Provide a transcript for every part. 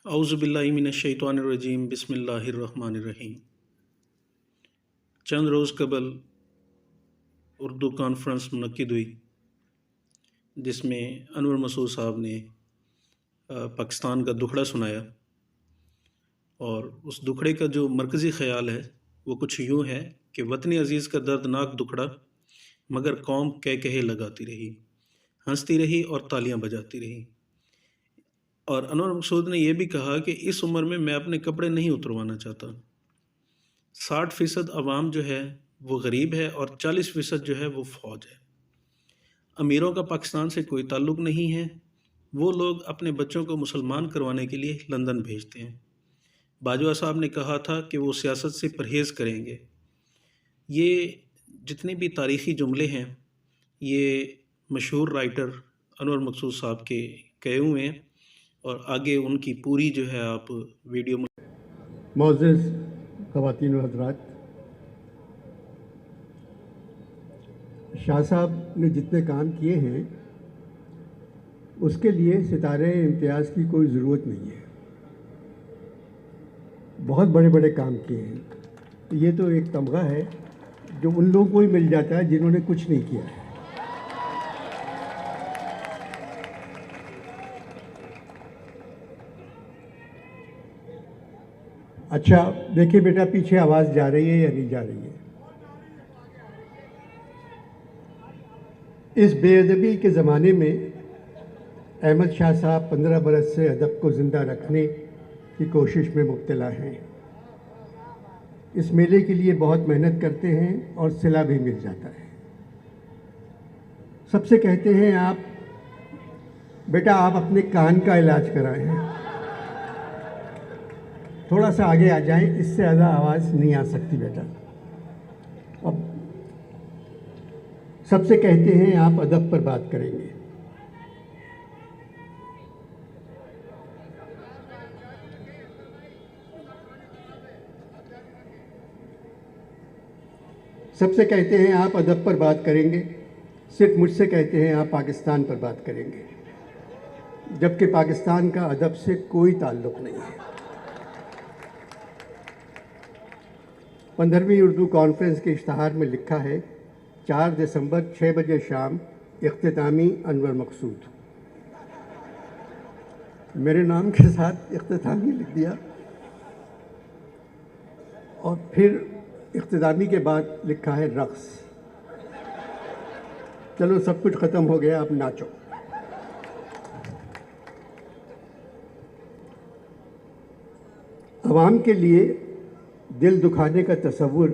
اعوذ باللہ من الشیطان الرجیم بسم اللہ الرحمن الرحیم۔ چند روز قبل اردو کانفرنس منعقد ہوئی جس میں انور مسعود صاحب نے پاکستان کا دکھڑا سنایا، اور اس دکھڑے کا جو مرکزی خیال ہے وہ کچھ یوں ہے کہ وطن عزیز کا دردناک دکھڑا مگر قوم کہے لگاتی رہی، ہنستی رہی اور تالیاں بجاتی رہی۔ اور انور مسعود نے یہ بھی کہا کہ اس عمر میں اپنے کپڑے نہیں اتروانا چاہتا۔ 60% عوام جو ہے وہ غریب ہے اور 40% جو ہے وہ فوج ہے۔ امیروں کا پاکستان سے کوئی تعلق نہیں ہے، وہ لوگ اپنے بچوں کو مسلمان کروانے کے لیے لندن بھیجتے ہیں۔ باجوہ صاحب نے کہا تھا کہ وہ سیاست سے پرہیز کریں گے۔ یہ جتنے بھی تاریخی جملے ہیں یہ مشہور رائٹر انور مسعود صاحب کے کہے ہوئے ہیں، اور آگے ان کی پوری جو ہے آپ ویڈیو میں۔ معزز خواتین و حضرات، شاہ صاحب نے جتنے کام کیے ہیں اس کے لیے ستارے امتیاز کی کوئی ضرورت نہیں ہے۔ بہت بڑے بڑے کام کیے ہیں، یہ تو ایک تمغہ ہے جو ان لوگوں کو ہی مل جاتا ہے جنہوں نے کچھ نہیں کیا ہے۔ اچھا دیکھیے بیٹا، پیچھے آواز جا رہی ہے یا نہیں جا رہی ہے؟ اس بے ادبی کے زمانے میں احمد شاہ صاحب 15 برس سے ادب کو زندہ رکھنے کی کوشش میں مبتلا ہیں۔ اس میلے کے لیے بہت محنت کرتے ہیں اور صلہ بھی مل جاتا ہے۔ سب سے کہتے ہیں آپ بیٹا آپ اپنے کان کا علاج کرائیں، تھوڑا سا آگے آ جائیں، اس سے زیادہ آواز نہیں آ سکتی بیٹا۔ اب سب سے کہتے ہیں آپ ادب پر بات کریں گے۔ سب سے کہتے ہیں آپ ادب پر بات کریں گے، صرف مجھ سے کہتے ہیں آپ پاکستان پر بات کریں گے، جبکہ پاکستان کا ادب سے کوئی تعلق نہیں ہے۔ 15ویں اردو کانفرنس کے اشتہار میں لکھا ہے 4 دسمبر 6 بجے شام اختتامی انور مسعود۔ میرے نام کے ساتھ اختتامی لکھ دیا، اور پھر اختتامی کے بعد لکھا ہے رقص۔ چلو سب کچھ ختم ہو گیا، اب ناچو۔ عوام کے لیے دل دکھانے کا تصور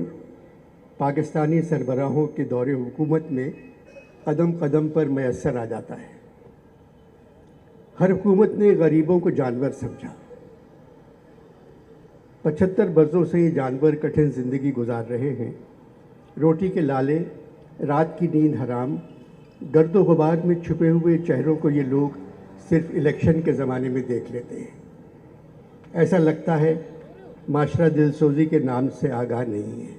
پاکستانی سربراہوں کے دور حکومت میں قدم قدم پر میسر آ جاتا ہے۔ ہر حکومت نے غریبوں کو جانور سمجھا۔ 75 برسوں سے یہ جانور کٹھن زندگی گزار رہے ہیں۔ روٹی کے لالے، رات کی نیند حرام، گرد و غبار میں چھپے ہوئے چہروں کو یہ لوگ صرف الیکشن کے زمانے میں دیکھ لیتے ہیں۔ ایسا لگتا ہے معاشرہ دل سوزی کے نام سے آگاہ نہیں ہے۔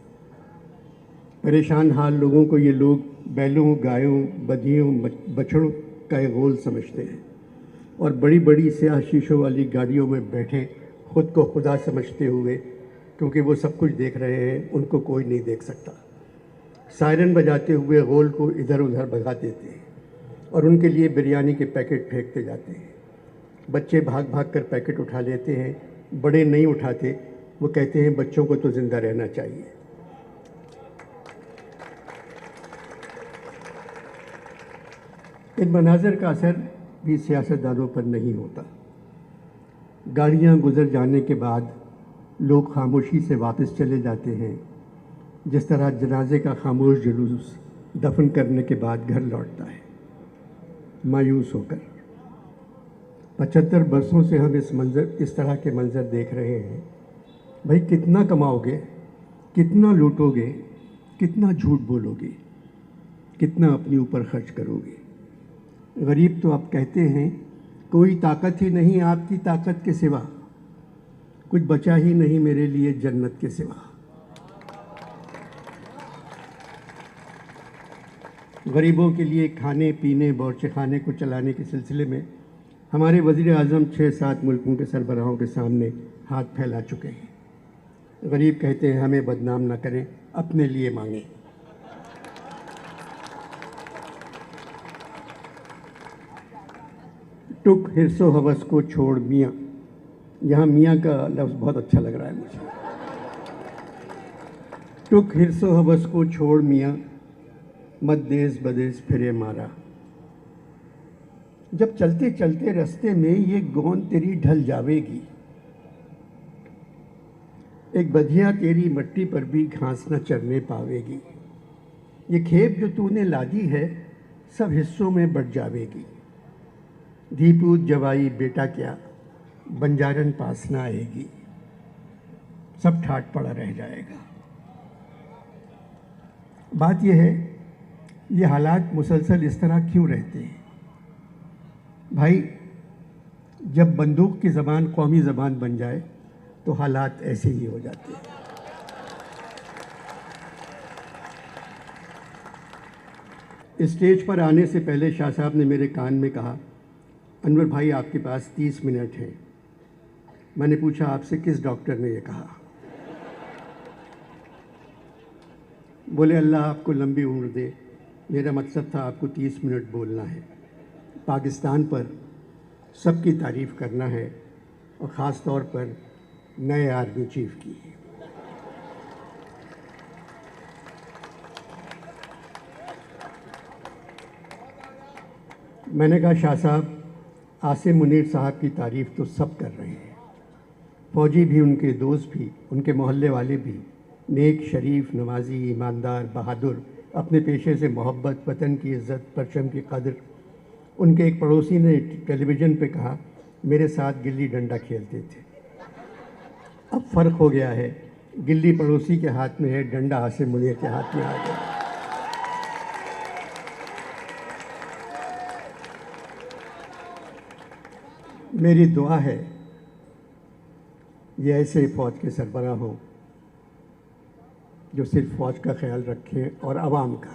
پریشان حال لوگوں کو یہ لوگ بیلوں، گایوں، بدھیوں، بچڑوں کا ایک غول سمجھتے ہیں، اور بڑی بڑی سیاہ شیشوں والی گاڑیوں میں بیٹھے خود کو خدا سمجھتے ہوئے، کیونکہ وہ سب کچھ دیکھ رہے ہیں، ان کو کوئی نہیں دیکھ سکتا، سائرن بجاتے ہوئے غول کو ادھر ادھر بھگا دیتے ہیں اور ان کے لیے بریانی کے پیکٹ پھینکتے جاتے ہیں۔ بچے بھاگ بھاگ کر پیکٹ اٹھا لیتے ہیں، بڑے نہیں اٹھاتے، وہ کہتے ہیں بچوں کو تو زندہ رہنا چاہیے۔ ان مناظر کا اثر بھی سیاستدانوں پر نہیں ہوتا۔ گاڑیاں گزر جانے کے بعد لوگ خاموشی سے واپس چلے جاتے ہیں، جس طرح جنازے کا خاموش جلوس دفن کرنے کے بعد گھر لوٹتا ہے مایوس ہو کر۔ 75 برسوں سے ہم اس طرح کے منظر دیکھ رہے ہیں۔ بھائی کتنا کماؤ گے، کتنا لوٹو گے، کتنا جھوٹ بولو گے، کتنا اپنے اوپر خرچ کرو گے؟ غریب تو آپ کہتے ہیں کوئی طاقت ہی نہیں آپ کی طاقت کے سوا، کچھ بچا ہی نہیں میرے لیے جنت کے سوا۔ غریبوں کے لیے کھانے پینے باورچی خانے کو چلانے کے سلسلے میں ہمارے وزیر اعظم 6-7 ملکوں کے سربراہوں کے سامنے ہاتھ پھیلا چکے ہیں۔ غریب کہتے ہیں ہمیں بدنام نہ کریں، اپنے لیے مانگیں۔ ٹک حرص و ہوس کو چھوڑ میاں، یہاں میاں کا لفظ بہت اچھا لگ رہا ہے مجھے۔ ٹک حرص و ہوس کو چھوڑ میاں، مت دیس بدیس پھرے مارا۔ جب چلتے چلتے رستے میں یہ گوند تیری ڈھل جاوے گی، ایک بدھیا تیری مٹی پر بھی گھاس نہ چرنے پاوے گی۔ یہ کھیپ جو تو نے لادی ہے سب حصوں میں بٹ جاوے گی۔ دھی پوت جوائی بیٹا کیا، بنجارن پاس نہ آئے گی، سب ٹھاٹ پڑا رہ جائے گا۔ بات یہ ہے یہ حالات مسلسل اس طرح کیوں رہتے ہیں؟ بھائی جب بندوق کی زبان قومی زبان بن جائے تو حالات ایسے ہی ہو جاتے ہیں۔ اسٹیج پر آنے سے پہلے شاہ صاحب نے میرے کان میں کہا، انور بھائی آپ کے پاس 30 منٹ ہیں۔ میں نے پوچھا آپ سے کس ڈاکٹر نے یہ کہا؟ بولے اللہ آپ کو لمبی عمر دے، میرا مقصد تھا آپ کو 30 منٹ بولنا ہے، پاکستان پر سب کی تعریف کرنا ہے، اور خاص طور پر نئے آرمی چیف کی۔ میں نے کہا شاہ صاحب عاصم منیر صاحب کی تعریف تو سب کر رہے ہیں، فوجی بھی، ان کے دوست بھی، ان کے محلے والے بھی، نیک، شریف، نمازی، ایماندار، بہادر، اپنے پیشے سے محبت، وطن کی عزت، پرچم کی قدر۔ ان کے ایک پڑوسی نے ٹیلی ویژن پہ کہا میرے ساتھ گلی ڈنڈا کھیلتے تھے۔ اب فرق ہو گیا ہے، گلی پڑوسی کے ہاتھ میں ہے، ڈنڈا عاصم منیر کے ہاتھ میں آ گیا۔ میری دعا ہے یہ ایسے فوج کے سربراہ ہوں جو صرف فوج کا خیال رکھیں اور عوام کا۔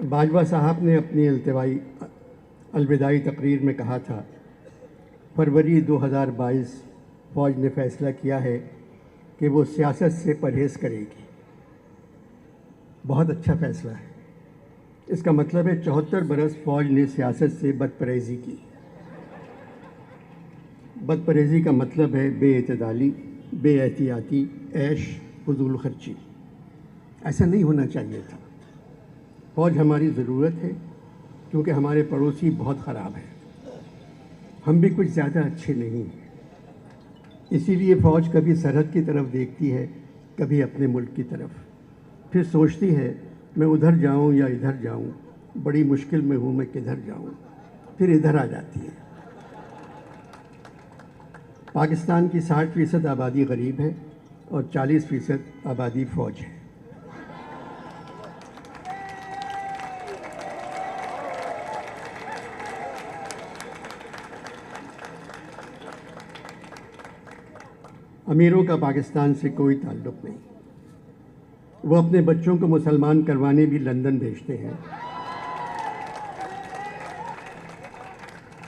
باجوہ صاحب نے اپنی الوداعی تقریر میں کہا تھا، فروری 2022 فوج نے فیصلہ کیا ہے کہ وہ سیاست سے پرہیز کرے گی۔ بہت اچھا فیصلہ ہے۔ اس کا مطلب ہے 74 برس فوج نے سیاست سے بدپرہیزی کی۔ بدپرہیزی کا مطلب ہے بے اعتدالی، بے احتیاطی، عیش، فضول خرچی۔ ایسا نہیں ہونا چاہیے تھا۔ فوج ہماری ضرورت ہے کیونکہ ہمارے پڑوسی بہت خراب ہیں، ہم بھی کچھ زیادہ اچھے نہیں ہیں۔ اسی لیے فوج کبھی سرحد کی طرف دیکھتی ہے، کبھی اپنے ملک کی طرف، پھر سوچتی ہے میں ادھر جاؤں یا ادھر جاؤں، بڑی مشکل میں ہوں، میں کدھر جاؤں، پھر ادھر آ جاتی ہے۔ پاکستان کی 60% آبادی غریب ہے اور 40% آبادی فوج ہے۔ امیروں کا پاکستان سے کوئی تعلق نہیں، وہ اپنے بچوں کو مسلمان کروانے بھی لندن بھیجتے ہیں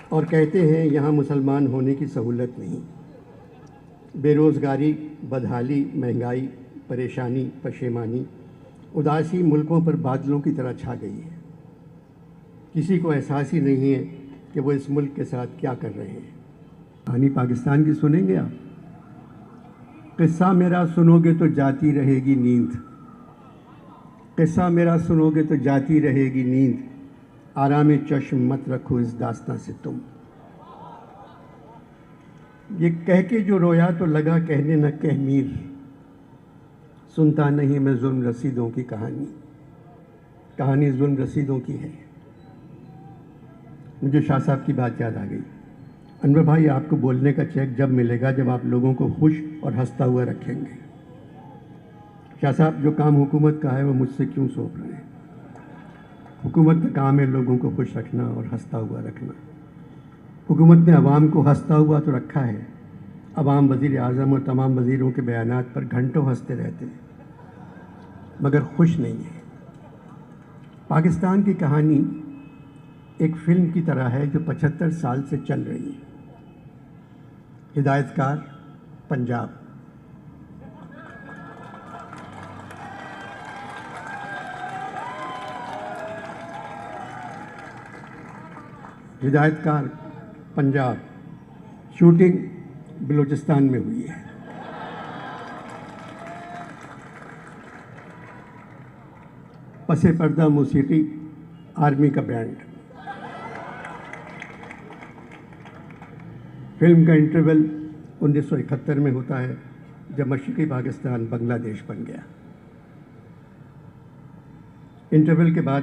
اور کہتے ہیں یہاں مسلمان ہونے کی سہولت نہیں۔ بے روزگاری، بدحالی، مہنگائی، پریشانی، پشیمانی، اداسی ملکوں پر بادلوں کی طرح چھا گئی ہے۔ کسی کو احساس ہی نہیں ہے کہ وہ اس ملک کے ساتھ کیا کر رہے ہیں۔ کہانی پاکستان کی سنیں گے آپ؟ قصہ میرا سنو گے تو جاتی رہے گی نیند، قصہ میرا سنو گے تو جاتی رہے گی نیند، آرام چشم مت رکھو اس داستان سے تم۔ یہ کہہ کے جو رویا تو لگا کہنے نہ کہہ میر، سنتا نہیں میں ظلم رسیدوں کی کہانی۔ کہانی ظلم رسیدوں کی ہے۔ مجھے شاہ صاحب کی بات یاد آ گئی، انور بھائی آپ کو بولنے کا چیک جب ملے گا جب آپ لوگوں کو خوش اور ہنستا ہوا رکھیں گے۔ شاہ صاحب جو کام حکومت کا ہے وہ مجھ سے کیوں سونپ رہے ہیں؟ حکومت کا کام ہے لوگوں کو خوش رکھنا اور ہنستا ہوا رکھنا۔ حکومت نے عوام کو ہنستا ہوا تو رکھا ہے، عوام وزیر اعظم اور تمام وزیروں کے بیانات پر گھنٹوں ہنستے رہتے ہیں مگر خوش نہیں ہیں۔ پاکستان کی کہانی ایک فلم کی طرح ہے جو 75 سال سے چل رہی ہے۔ ہدایت کار پنجاب۔ ہدایت کار پنجاب، شوٹنگ بلوچستان میں ہوئی ہے۔ پس پردہ موسیقی آرمی کا بینڈ۔ فلم کا انٹرول 1971 میں ہوتا ہے جب مشرقی پاکستان بنگلہ دیش بن گیا۔ انٹرول کے بعد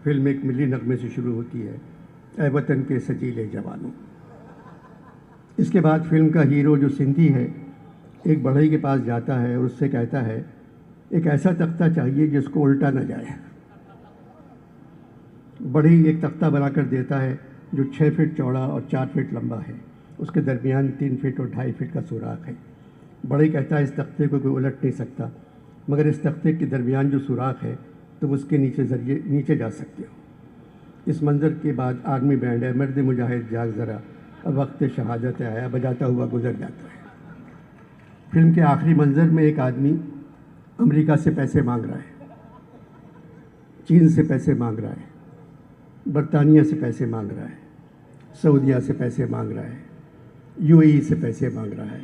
فلم ایک ملی نغمے سے شروع ہوتی ہے، اے وطن کے سجیلے جوانوں۔ اس کے بعد فلم کا ہیرو جو سندھی ہے ایک بڑھئی کے پاس جاتا ہے اور اس سے کہتا ہے ایک ایسا تختہ چاہیے جس کو الٹا نہ جائے۔ بڑھئی ایک تختہ بنا کر دیتا ہے جو 6 فٹ چوڑا اور 4 فٹ لمبا ہے، اس کے درمیان 3 فٹ اور 2.5 فٹ کا سوراخ ہے۔ بڑھئی کہتا ہے اس تختے کو کوئی الٹ نہیں سکتا، مگر اس تختے کے درمیان جو سوراخ ہے تم اس کے نیچے جا سکتے ہو۔ اس منظر کے بعد آرمی بینڈ ہے مرد مجاہد جاگ ذرا اب وقت شہادت آیا بجاتا ہوا گزر جاتا ہے۔ فلم کے آخری منظر میں ایک آدمی امریکہ سے پیسے مانگ رہا ہے، چین سے پیسے مانگ رہا ہے، برطانیہ سے پیسے مانگ رہا ہے، سعودیہ سے پیسے مانگ رہا ہے، UAE سے پیسے مانگ رہا ہے،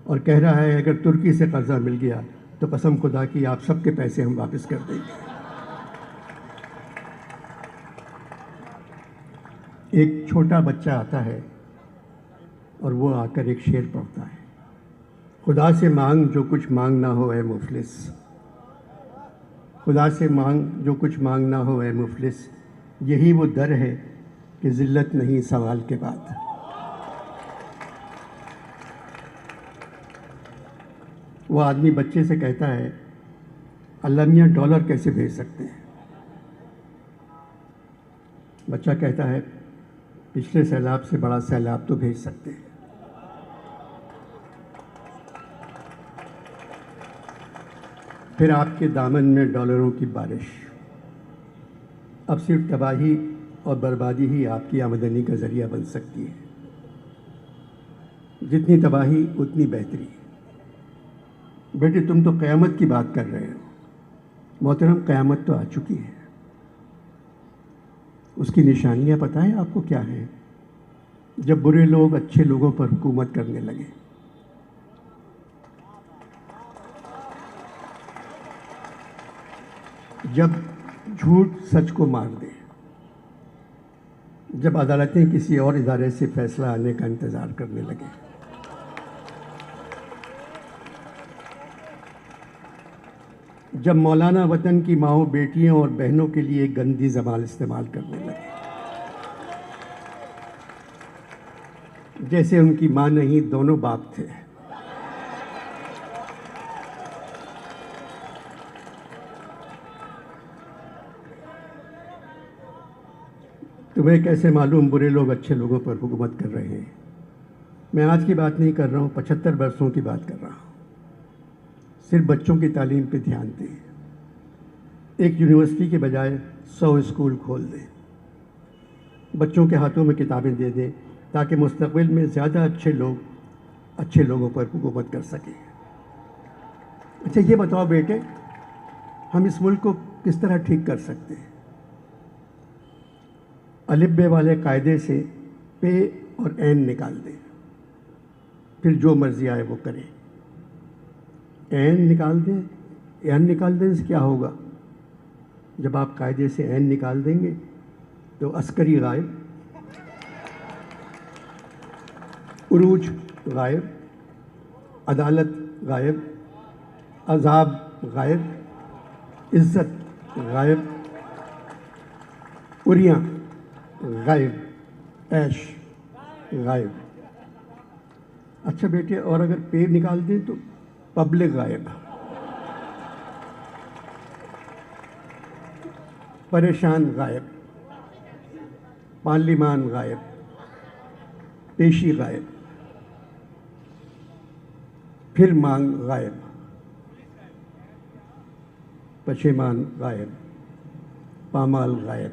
اور کہہ رہا ہے اگر ترکی سے قرضہ مل گیا تو قسم خدا کی آپ سب کے پیسے ہم واپس کر دیں گے۔ ایک چھوٹا بچہ آتا ہے اور وہ آ کر ایک شعر پڑھتا ہے، خدا سے مانگ جو کچھ مانگ نہ ہو اے مفلس، خدا سے مانگ جو کچھ مانگ نہ ہو اے مفلس، یہی وہ در ہے کہ ذلت نہیں سوال کے بعد۔ وہ آدمی بچے سے کہتا ہے اللہ میاں ڈالر کیسے بھیج سکتے ہیں؟ بچہ کہتا ہے پچھلے سیلاب سے بڑا سیلاب تو بھیج سکتے ہیں۔ پھر آپ کے دامن میں ڈالروں کی بارش، اب صرف تباہی اور بربادی ہی آپ کی آمدنی کا ذریعہ بن سکتی ہے۔ جتنی تباہی اتنی بہتری۔ بیٹے تم تو قیامت کی بات کر رہے ہو، محترم قیامت تو آ چکی ہے۔ اس کی نشانیاں پتہ ہیں آپ کو کیا ہیں؟ جب برے لوگ اچھے لوگوں پر حکومت کرنے لگے، جب جھوٹ سچ کو مار دے، جب عدالتیں کسی اور ادارے سے فیصلہ آنے کا انتظار کرنے لگے، جب مولانا وطن کی ماؤں بیٹیوں اور بہنوں کے لیے گندی زبان استعمال کرنے لگے، جیسے ان کی ماں نہیں دونوں باپ تھے۔ تمہیں کیسے معلوم برے لوگ اچھے لوگوں پر حکومت کر رہے ہیں؟ میں آج کی بات نہیں کر رہا ہوں، 75 برسوں کی بات کر رہا ہوں۔ صرف بچوں کی تعلیم پہ دھیان دیں، ایک یونیورسٹی کے بجائے 100 اسکول کھول دیں، بچوں کے ہاتھوں میں کتابیں دے دیں تاکہ مستقبل میں زیادہ اچھے لوگ اچھے لوگوں پر حکومت کر سکیں۔ اچھا یہ بتاؤ بیٹے، ہم اس ملک کو کس طرح ٹھیک کر سکتے ہیں؟ الف بے والے قاعدے سے پے اور این نکال دیں، پھر جو مرضی آئے وہ کریں۔ این نکال دیں، این نکال دیں سے کیا ہوگا؟ جب آپ قاعدے سے این نکال دیں گے تو عسکری غائب، عروج غائب، عدالت غائب، عذاب غائب، عزت غائب، عریاں غائب، عیش غائب۔ اچھا بیٹے، اور اگر پے نکال دیں تو پبلک غائب، پریشان غائب، پارلیمان غائب، پیشی غائب، پھر مانگ غائب، پشیمان غائب، پامال غائب،